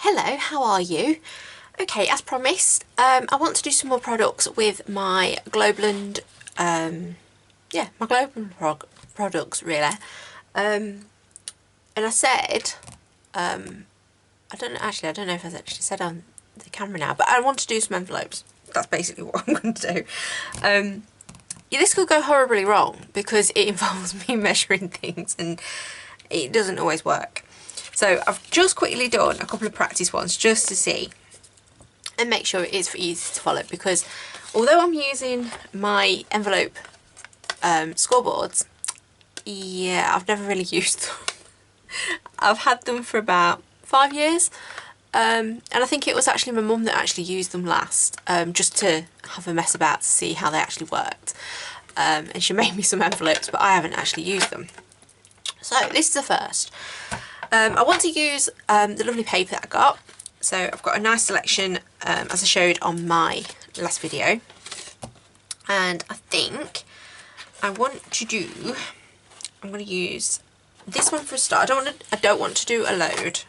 Hello, how are you? Okay, as promised, I want to do some more products with my Globeland, my Globeland products really. And I said, I don't know if I actually said on the camera now, but I want to do some envelopes. That's basically what I'm going to do. Yeah, this could go horribly wrong because it involves me measuring things and it doesn't always work. So I've just quickly done a couple of practice ones just to see and make sure it is easy to follow, because although I'm using my envelope scoreboards, yeah, I've never really used them. I've had them for about 5 years, and I think it was actually my mum that actually used them last, just to have a mess about to see how they actually worked, and she made me some envelopes, but I haven't actually used them. So this is the first. I want to use the lovely paper that I got. So I've got a nice selection, as I showed on my last video. And I think I'm going to use this one for a start. I don't want to do a load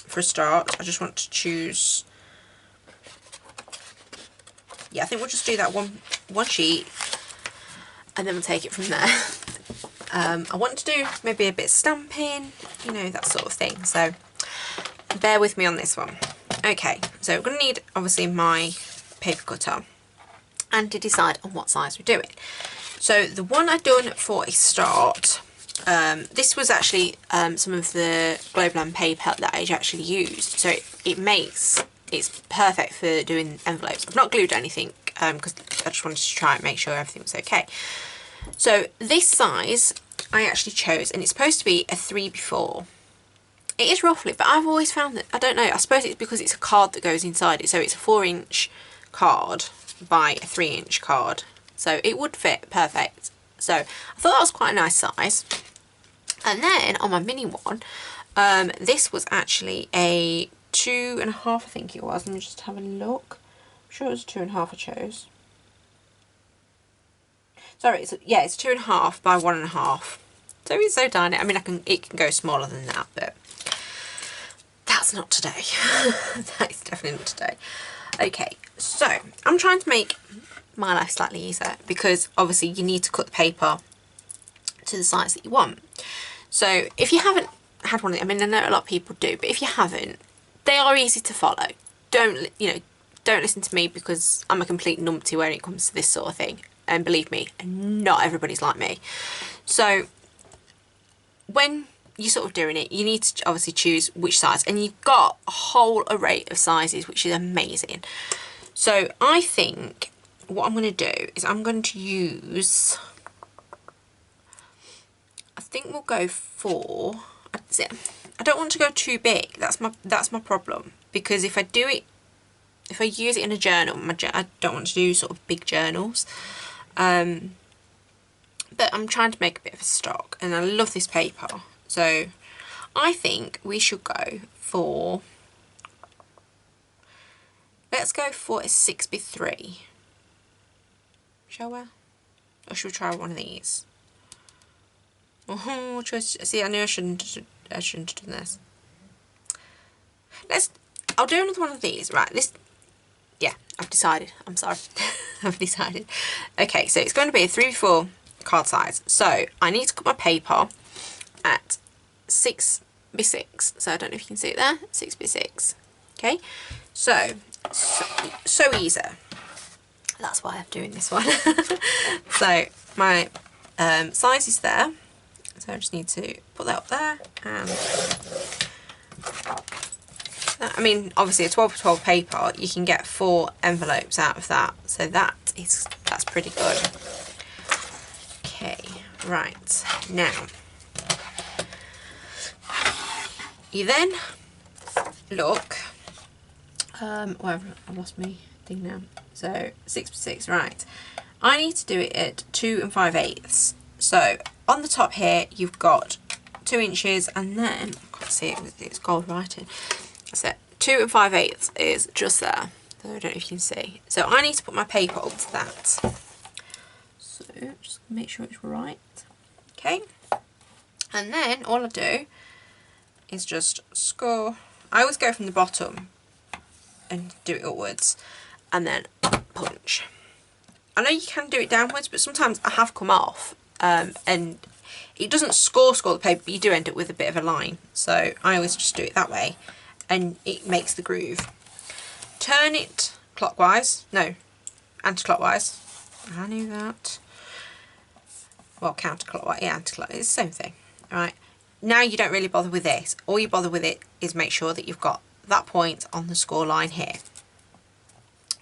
for a start. I just want to choose, yeah, I think we'll just do that one sheet and then we'll take it from there. I want to do maybe a bit of stamping, you know, that sort of thing, so bear with me on this one. Okay, so we're going to need obviously my paper cutter and to decide on what size we're doing. So the one I've done for a start, this was actually some of the Globeland paper that I actually used, so it's perfect for doing envelopes. I've not glued anything because I just wanted to try and make sure everything was okay. So this size I actually chose, and it's supposed to be a 3x4. It is roughly, but I've always found that, I don't know, I suppose it's because it's a card that goes inside it. So it's a 4-inch card by a 3-inch card. So it would fit perfect. So I thought that was quite a nice size. And then on my mini one, this was actually a 2.5, I think it was. Let me just have a look. I'm sure it was 2.5 I chose. Sorry, it's 2.5 by 1.5. So it's so tiny. I mean, it can go smaller than that, but that's not today. That is definitely not today. Okay, so I'm trying to make my life slightly easier because obviously you need to cut the paper to the size that you want. So if you haven't had one, I mean, I know a lot of people do, but if you haven't, they are easy to follow. Don't listen to me because I'm a complete numpty when it comes to this sort of thing. And believe me, not everybody's like me. So when you're sort of doing it, you need to obviously choose which size, and you've got a whole array of sizes, which is amazing. So I think what I'm going to do is I'm going to use, I think we'll go for, I don't want to go too big. That's my problem, because if I use it in a journal, I don't want to do sort of big journals. But I'm trying to make a bit of a stock, and I love this paper, so I think we should go for, let's go for a 6x3, shall we? Or should we try one of these? Oh, see, I knew I shouldn't have done this. I'll do another one of these, right? Yeah, I've decided. I'm sorry. I've decided. Okay, so it's going to be a 3x4 card size. So I need to cut my paper at 6x6. So I don't know if you can see it there. 6x6. Okay, so easy. That's why I'm doing this one. So my size is there. So I just need to put that up there, and I mean, obviously a 12x12 paper, you can get 4 envelopes out of that, so that's pretty good. Okay, right, now you then look, whatever, I lost my thing now. So 6x6, right, I need to do it at 2 5/8. So on the top here you've got 2 inches, and then I can't see it with its gold writing. So 2 5/8 is just there. So I don't know if you can see. So I need to put my paper up to that. So just make sure it's right. Okay. And then all I do is just score I always go from the bottom and do it upwards and then punch. I know you can do it downwards, but sometimes I have come off and it doesn't score the paper, but you do end up with a bit of a line. So I always just do it that way and it makes the groove. Turn it clockwise, no, anti-clockwise. I knew that. Well, counterclockwise, yeah, anti-clockwise, it's the same thing. Alright, now you don't really bother with this. All you bother with it is make sure that you've got that point on the score line here.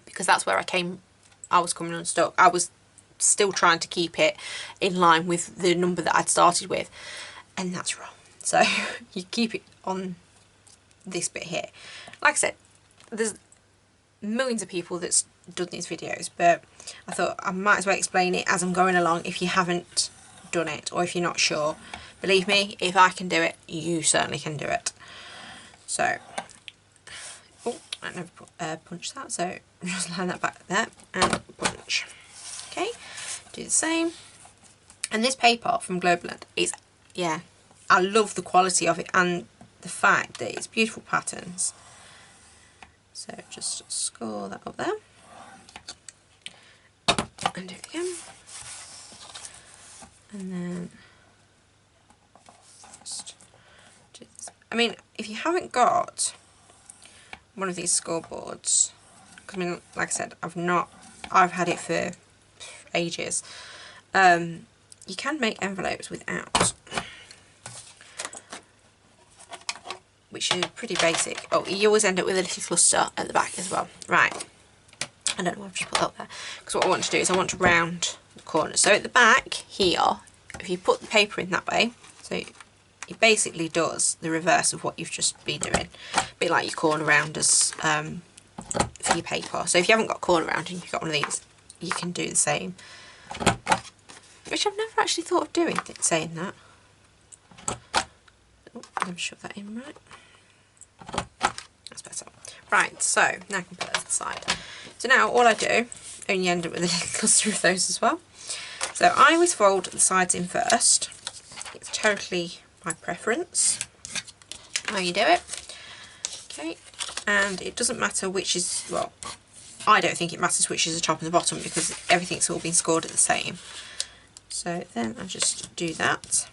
Because that's where I was coming unstuck. I was still trying to keep it in line with the number that I'd started with. And that's wrong. So you keep it on this bit here. Like I said, there's millions of people that's done these videos, but I thought I might as well explain it as I'm going along if you haven't done it or if you're not sure. Believe me, if I can do it, you certainly can do it. So, oh, I never punched that, so just line that back there and punch. Okay, do the same. And this paper from Globeland is, yeah, I love the quality of it and the fact that it's beautiful patterns. So just score that up there and do it again, and then just do this. I mean, if you haven't got one of these scoreboards, because I mean, like I said, I've had it for ages. You can make envelopes without, which is pretty basic. Oh, you always end up with a little cluster at the back as well. Right, I don't know why I've just put that there, because what I want to do is I want to round the corners. So at the back here, if you put the paper in that way, so it basically does the reverse of what you've just been doing. A bit like your corner rounders for your paper. So if you haven't got corner rounding, you've got one of these, you can do the same. Which I've never actually thought of doing, saying that. Oh, let me shove that in right. That's better. Right, so now I can put that to the side. So now all I do, only end up with a little cluster of those as well. So I always fold the sides in first. It's totally my preference how you do it. Okay, and it doesn't matter which is, well, I don't think it matters which is the top and the bottom because everything's all been scored at the same. So then I just do that,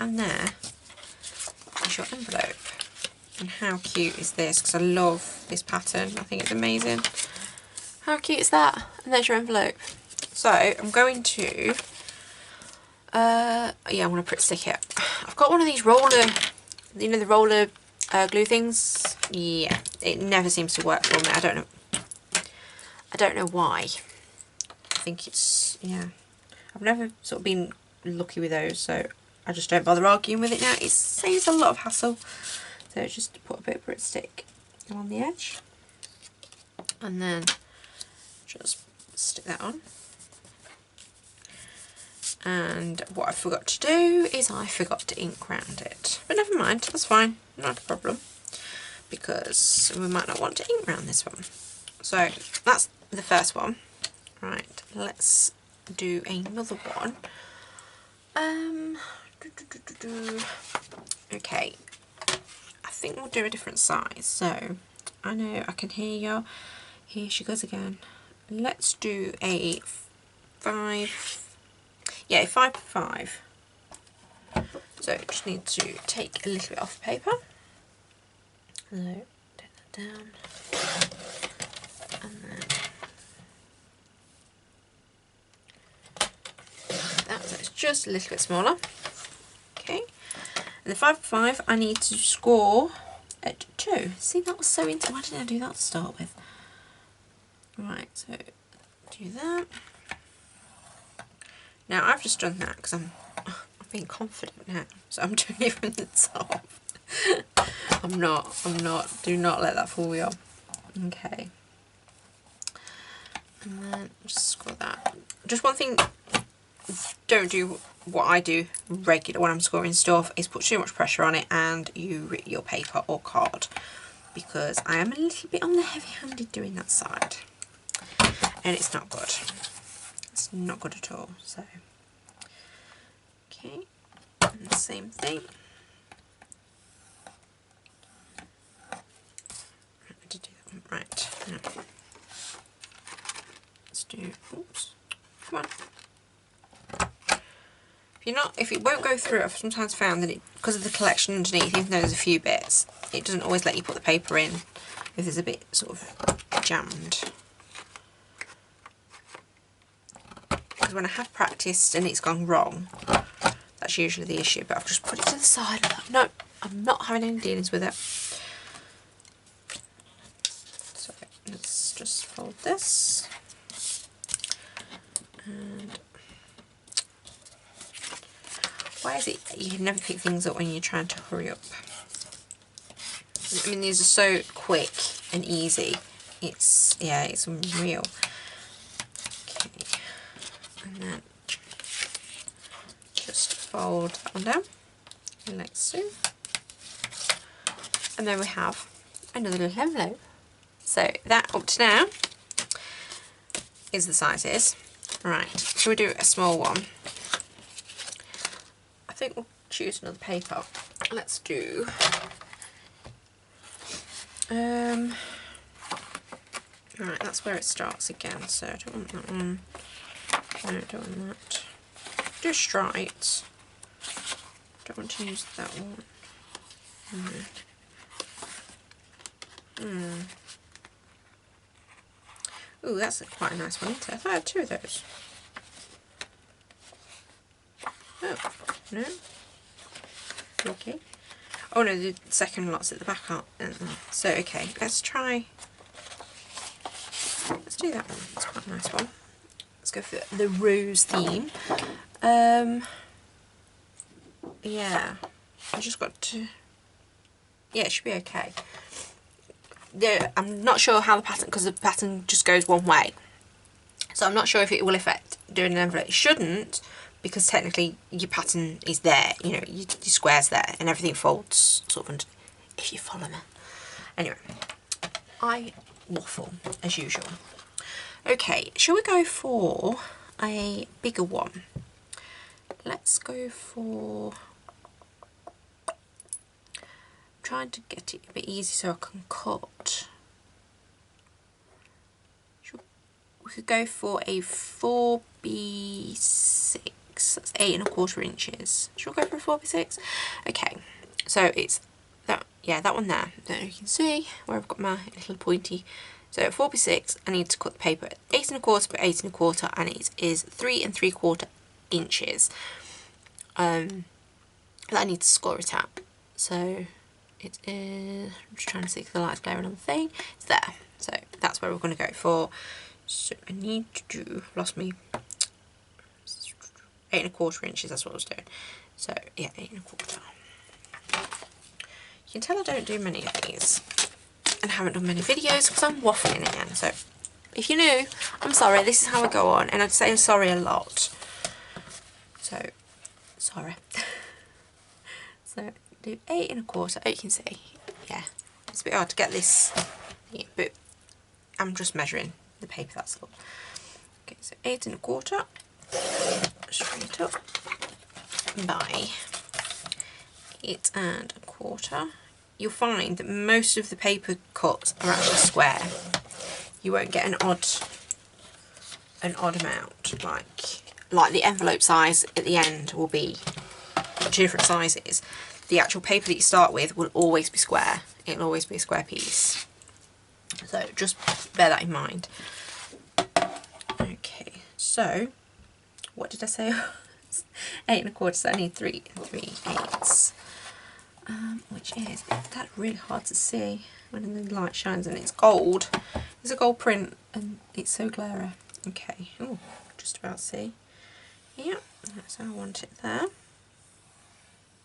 and there is your envelope. And how cute is this? Because I love this pattern. I think it's amazing. How cute is that? And there's your envelope. So I'm going to, yeah, I'm going to stick it. I've got one of these roller, you know, the roller glue things. Yeah, it never seems to work for me. I don't know why. I think it's, yeah, I've never sort of been lucky with those, so I just don't bother arguing with it now. It saves a lot of hassle. So just put a bit of Brit stick along the edge and then just stick that on. And what I forgot to do is I forgot to ink round it. But never mind, that's fine, not a problem. Because we might not want to ink round this one. So that's the first one. Right, let's do another one. Okay. I think we'll do a different size. So I know I can hear you. Here she goes again. Let's do a 5. Yeah, a 5 by 5. So just need to take a little bit off the paper. So take that down, and then that. So it's just a little bit smaller. Okay. And the 5 by 5 I need to score at 2. See, that was so into. Why didn't I do that to start with? Right, so do that. Now I've just done that because I'm being confident now, so I'm doing it from the top. I'm not. Do not let that fool you. Okay. And then just score that. Just one thing, don't do what I do regular when I'm scoring stuff, is put too much pressure on it and you rip your paper or card, because I am a little bit on the heavy-handed doing that side. And it's not good. It's not good at all. So, okay, and the same thing. if it won't go through, I've sometimes found that because of the collection underneath, even though there's a few bits, it doesn't always let you put the paper in if there's a bit sort of jammed. Because when I have practiced and it's gone wrong, that's usually the issue, but I've just put it to the side. No, I'm not having any dealings with it. So let's just fold this. And why is it you can never pick things up when you're trying to hurry up? I mean, these are so quick and easy. It's unreal. Okay, and then just fold that one down like so. And then we have another little envelope. So that up to now is the sizes. Right, shall we do a small one? I think we'll choose another paper. Let's do right, that's where it starts again, so I don't want that one. No, I don't want that. Do stripes. Don't want to use that one. Ooh, that's quite a nice one, isn't it? I thought I had two of those. Oh, no. Okay. Oh no, the second lot's at the back, aren't they? So, okay, let's do that one. That's quite a nice one. Let's go for the rose theme. Yeah, I just got to, yeah, it should be okay. Yeah, I'm not sure how the pattern, because the pattern just goes one way. So I'm not sure if it will affect doing an envelope. It shouldn't, because technically your pattern is there, you know, your square's there and everything folds sort of under, if you follow me. Anyway, I waffle as usual. Okay, shall we go for a bigger one? Let's go for, I'm trying to get it a bit easy so I can cut. We could go for a 4B6. That's 8¼ inches. Should we go for a 4B6? Okay, so it's that, yeah, that one there. There you can see where I've got my little pointy. So at 4B6, I need to cut the paper at 8¼ by 8¼ and it is 3¾ inches. That I need to score it at. So it is, I'm just trying to see if the light's glaring on the thing. It's there. So that's where we're going to go for. So I need to do, lost me, 8¼ inches, that's what I was doing. So yeah, 8¼ You can tell I don't do many of these and haven't done many videos because I'm waffling again. So if you're new, I'm sorry, this is how I go on, and I'd say I'm sorry a lot. So, sorry. So do 8¼ you can see, yeah, it's a bit hard to get this, yeah, but I'm just measuring the paper, that's all. Okay, so 8¼ straight up by 8¼ You'll find that most of the paper cuts are actually square. You won't get an odd amount, like the envelope size at the end will be two different sizes. The actual paper that you start with will always be square. It'll always be a square piece. So just bear that in mind. Okay, so what did I say? 8¼ so I need 3 3/8. Which is, that's really hard to see when the light shines, and it's gold. It's a gold print and it's so glary. Okay, oh, just about see. Yeah, that's how I want it there.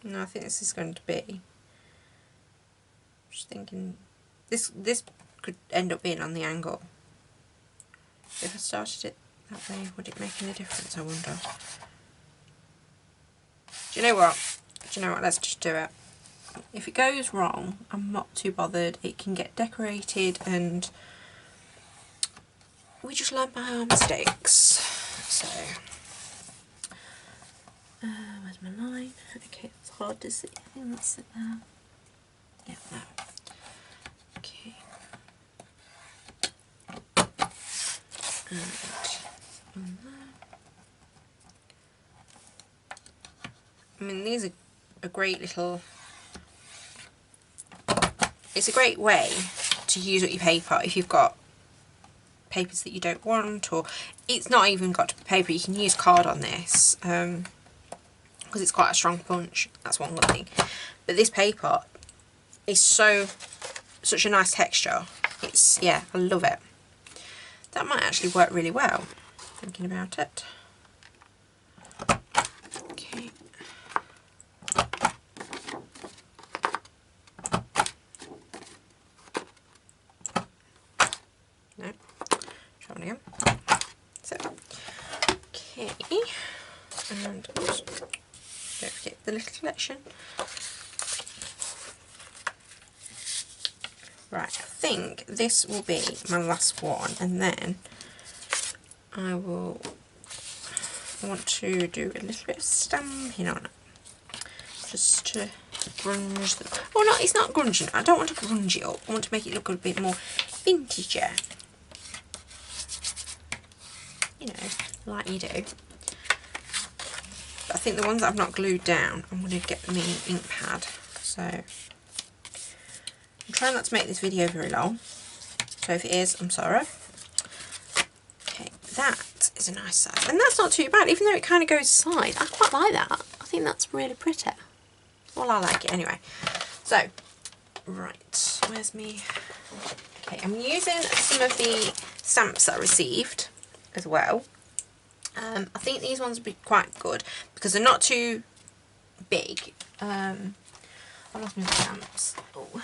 No, I think this is going to be, just thinking, this could end up being on the angle. If I started it that way, would it make any difference, I wonder? Do you know what? Let's just do it. If it goes wrong, I'm not too bothered. It can get decorated and we just learn by our mistakes. So, where's my line? Okay, it's hard to see. I think that's it there. Yeah, there. Okay. And on there. mean, these are a great little, it's a great way to use up your paper if you've got papers that you don't want, or it's not even got to be paper, you can use card on this, because it's quite a strong punch, that's one good thing. But this paper is such a nice texture, it's, yeah, I love it. That might actually work really well, thinking about it. Okay. No, try one again. So, okay, and oops, don't forget the little collection. Right, I think this will be my last one, and then I want to do a little bit of stamping on it, just to grunge the, well, no, it's not grunging, I don't want to grunge it up, I want to make it look a bit more vintagey, you know, like you do. But I think the ones that I've not glued down, I'm going to get them in ink pad, so I'm trying not to make this video very long, so if it is, I'm sorry. Okay, that is a nice size, and that's not too bad, even though it kind of goes aside. I quite like that. I think that's really pretty. Well, I like it anyway. So, right, where's me? Okay, I'm using some of the stamps that I received as well. I think these ones will be quite good because they're not too big. I lost my stamps. Oh.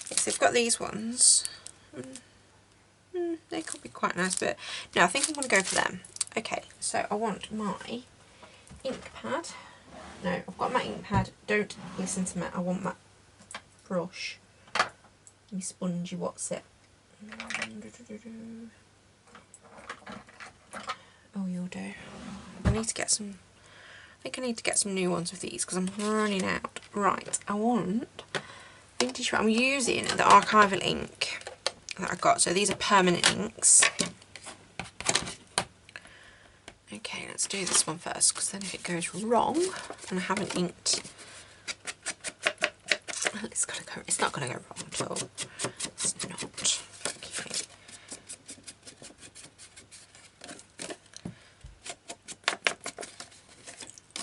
Yes, they've got these ones. They could be quite nice, but no, I think I'm going to go for them. Okay, so I want my ink pad. No, I've got my ink pad. Don't listen to me. I want my brush. My spongy, what's it? Oh, you'll do. I need to get some. I think I need to get some new ones of these because I'm running out. Right, I want vintage. I'm using the archival ink that I got. So these are permanent inks. Okay, let's do this one first because then if it goes wrong and I haven't inked, well, it's not going to go wrong at all. It's not. Okay.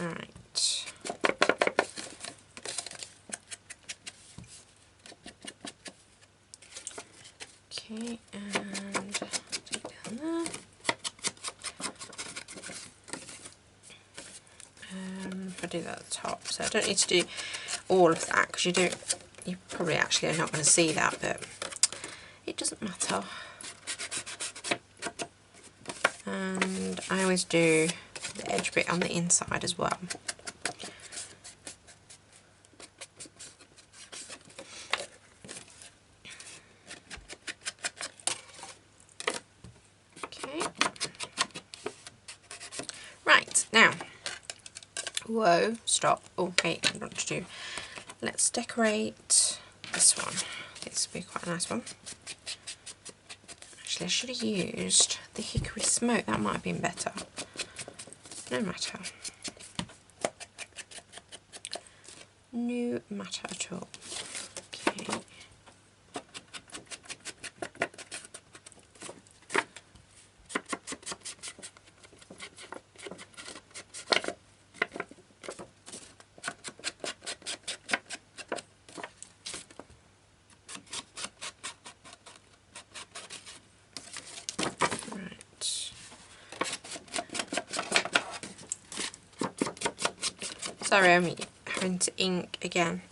Alright. Okay, and take down there. If I do that at the top, so I don't need to do all of that because you probably actually are not going to see that, but it doesn't matter. And I always do the edge bit on the inside as well. Okay. Right, now, whoa, stop. Oh, wait, I want to do, let's decorate this one. This will be quite a nice one. Actually, I should have used the hickory smoke, that might have been better. No matter. No matter at all. Okay. Sorry, I'm having to ink again.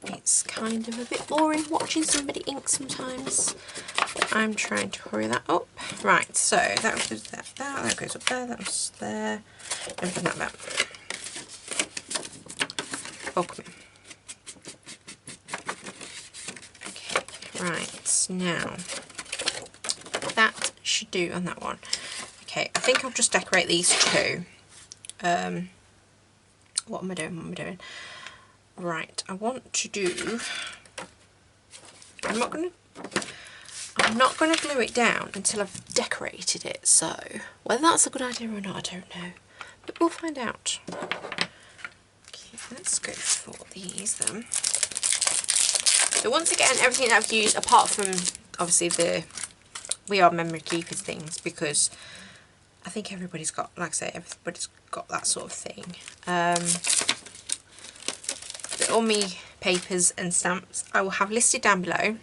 It's kind of a bit boring watching somebody ink sometimes, but I'm trying to hurry that up. Right, so that goes there, that goes up there, that was there. Never done that bit. Oh, come in. Okay, right, now that should do on that one. Okay, I think I'll just decorate these two. What am I doing? Right, I want to do, I'm not going to, I'm not going to glue it down until I've decorated it, so whether that's a good idea or not, I don't know, but we'll find out. Okay, let's go for these then. So once again, everything that I've used, apart from obviously the We Are Memory Keepers things, because I think everybody's got, like I say, everybody's got that sort of thing. All me papers and stamps I will have listed down below.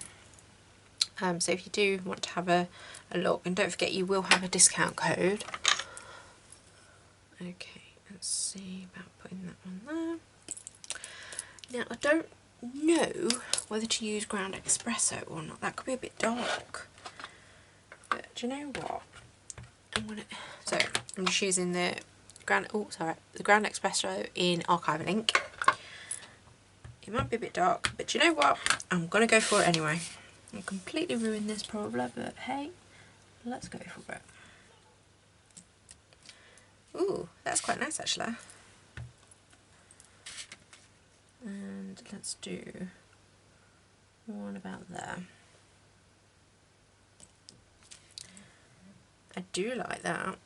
So if you do want to have a look, and don't forget you will have a discount code. Okay, let's see about putting that on there. Now I don't know whether to use ground espresso or not. That could be a bit dark. But do you know what? I'm just using the ground espresso in Archival ink. It might be a bit dark, but do you know what? I'm gonna go for it anyway. I'll completely ruin this probably, but hey, let's go for it. Ooh, that's quite nice actually. And let's do one about there. I do like that.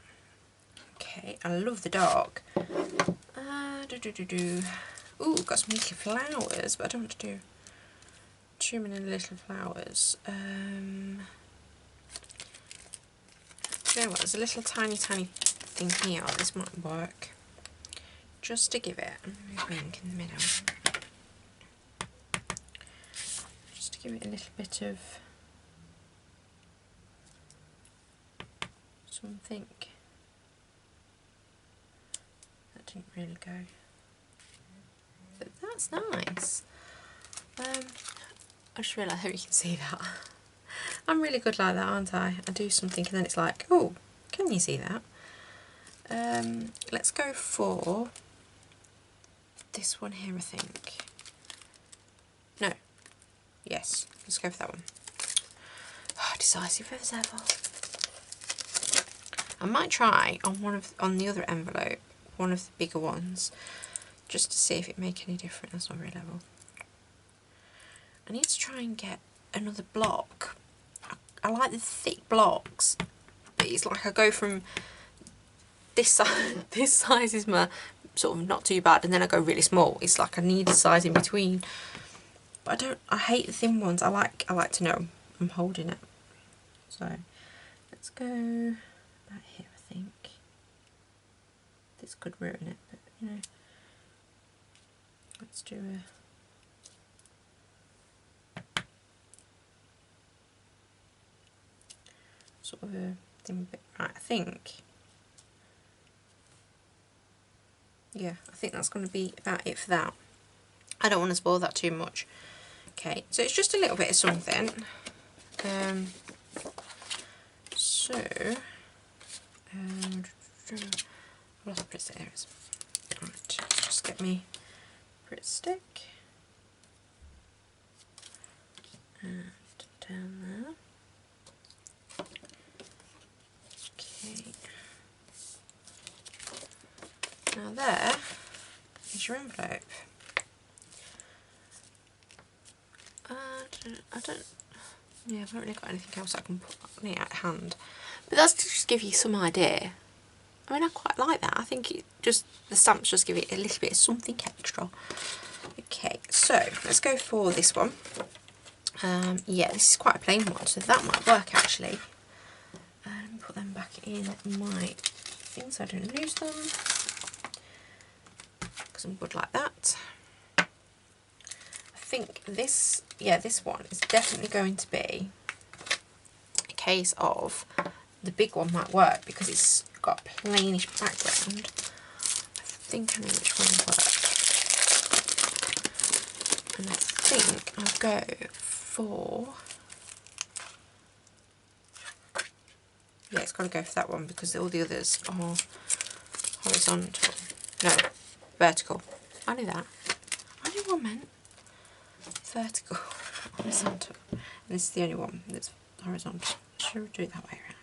Okay, I love the dark. Ooh, got some little flowers, but I don't want to do too many little flowers. Do you know what? There's a little tiny thing here. This might work. Just to give it a pink in the middle. Just to give it a little bit of something. That didn't really go. But that's nice. I just realised, I hope you can see that. I'm really good like that, aren't I? I do something and then it's like, oh, can you see that? Let's go for this one here, I think. No. Yes, let's go for that one. Oh, decisive as ever. I might try on the other envelope, one of the bigger ones, just to see if it make any difference. That's not very level. I need to try and get another block. I like the thick blocks, but it's like I go from this size. This size is my sort of not too bad, and then I go really small. It's like I need a size in between. But I hate the thin ones. I like to know I'm holding it. So let's go about here, I think. This could ruin it, but you know. Let's do a sort of a thin bit. Right, I think. Yeah, I think that's going to be about it for that. I don't want to spoil that too much. Okay, so it's just a little bit of something. I've lost Pritt stick. There it is. Right, just get me Pritt stick and down there. Okay. Now there is your envelope. Yeah, I've not really got anything else I can put on it at hand. But that's to just give you some idea. I mean, I quite like that. I think the stamps just give it a little bit of something extra. Okay, so let's go for this one. Yeah, this is quite a plain one, so that might work actually. Let me put them back in my things so I don't lose them. Because I'm good like that. I think this one is definitely going to be a case of the big one might work because it's got a plainish background. I think I know which one will work. And I think I'll go for... Yeah, it's got to go for that one because all the others are horizontal. No, vertical. I knew that. I knew what I meant. Vertical, horizontal. And this is the only one that's horizontal. Should we do it that way around?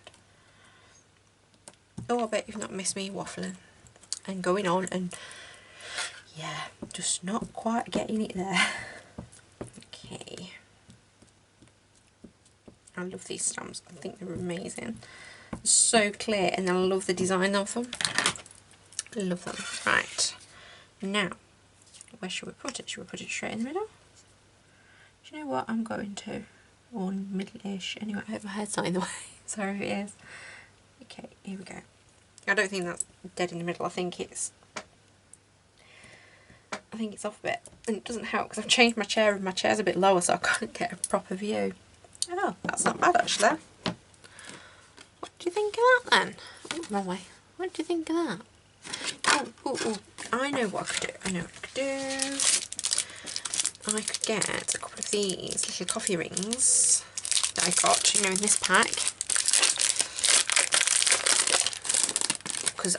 Oh, I bet you've not missed me waffling and going on and yeah, just not quite getting it there. Okay. I love these stamps. I think they're amazing. So clear, and I love the design of them. I love them. Right, now, where should we put it? Should we put it straight in the middle? Do you know what I'm going to? Or middle-ish. Anyway, I hope my head's not in the way. Sorry if it is. Okay, here we go. I don't think that's dead in the middle. I think it's off a bit, and it doesn't help because I've changed my chair and my chair's a bit lower, so I can't get a proper view. Oh, that's not bad actually. What do you think of that then? Oh, wrong way. What do you think of that? Oh, I know what I could do. I could get a couple of these little coffee rings that I got, you know, in this pack. Because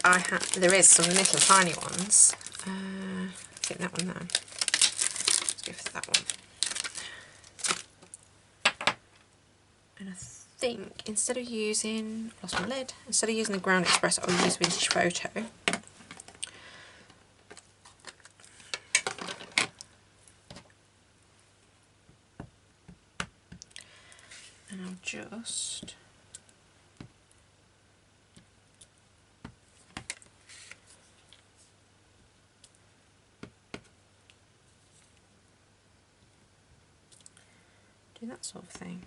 there is some little tiny ones. Get that one there. Let's go for that one. And I think instead of using, lost my lid, instead of using the Ground Express, I'll use Vintage Photo. And I'll just do that sort of thing.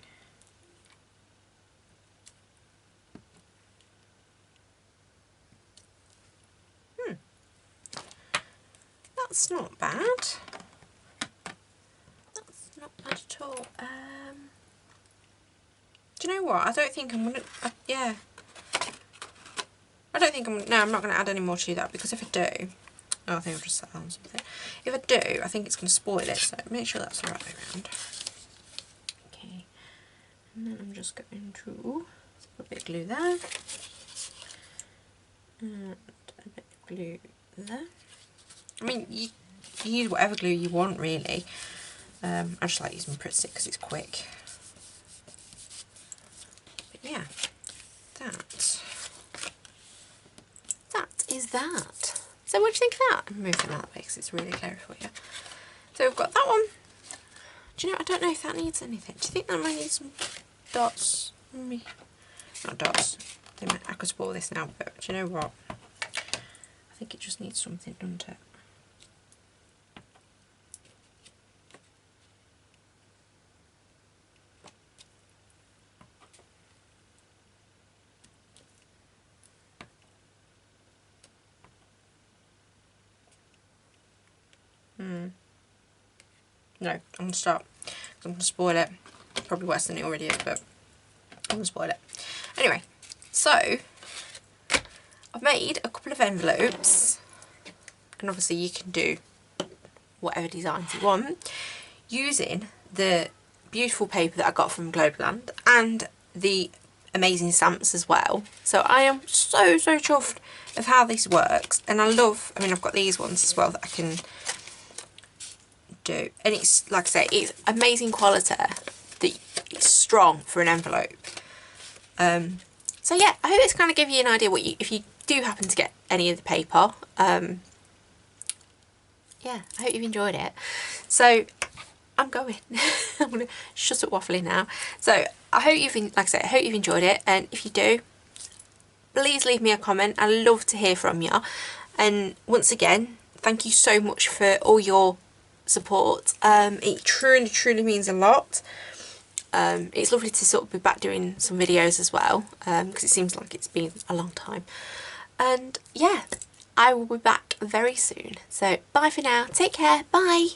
That's not bad. That's not bad at all. Do you know what? I don't think I'm gonna. Yeah. I don't think I'm. No, I'm not gonna add any more to that, because if I do, oh, I think I'll just set that on something. If I do, I think it's gonna spoil it. So make sure that's the right way around. Okay. And then I'm just going to put a bit of glue there, and a bit of glue there. I mean, you use whatever glue you want, really. I just like using Pritt Stick because it's quick. But yeah, that is that. So what do you think of that? I'm moving that out of the way because it's really clear for you. So we've got that one. Do you know, I don't know if that needs anything. Do you think that might need some dots? Not dots. I could spoil this now, but do you know what? I think it just needs something, doesn't it? No, I'm going to stop. I'm going to spoil it. Probably worse than it already is, but I'm going to spoil it. Anyway, so I've made a couple of envelopes, and obviously you can do whatever designs you want using the beautiful paper that I got from Globeland and the amazing stamps as well. So I am so chuffed of how this works, and I mean, I've got these ones as well that I can do, and it's, like I say, it's amazing quality, that it's strong for an envelope. So yeah, I hope this kind of give you an idea what if you do happen to get any of the paper. Yeah, I hope you've enjoyed it. So I'm going. I'm gonna shut up waffling now. So I hope like I said, I hope you've enjoyed it, and if you do, please leave me a comment. I love to hear from you. And once again, thank you so much for all your support. It truly means a lot. It's lovely to sort of be back doing some videos as well, because it seems like it's been a long time. And yeah, I will be back very soon. So bye for now. Take care. Bye.